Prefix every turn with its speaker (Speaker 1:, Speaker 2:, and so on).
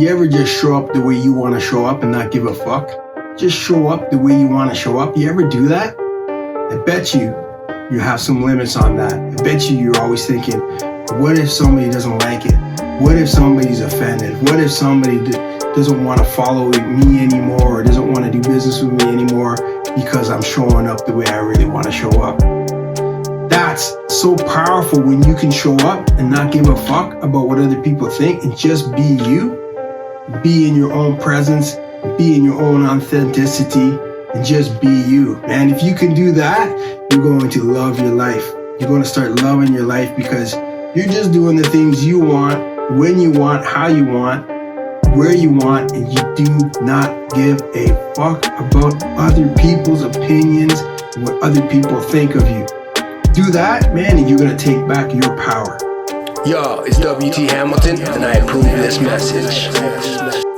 Speaker 1: You ever just show up the way you want to show up and not give a fuck? Just show up the way you want to show up. You ever do that? I bet you have some limits on that. I bet you're always thinking, what if somebody doesn't like it? What if somebody's offended? What if somebody doesn't want to follow me anymore or doesn't want to do business with me anymore because I'm showing up the way I really want to show up? That's so powerful when you can show up and not give a fuck about what other people think and just be you. Be in your own presence, be in your own authenticity, and just be you. Man, if you can do that, you're going to love your life. You're going to start loving your life because you're just doing the things you want, when you want, how you want, where you want, and you do not give a fuck about other people's opinions and what other people think of you. Do that, man, and you're going to take back your power.
Speaker 2: Yo, it's WT Hamilton, and I approve this message.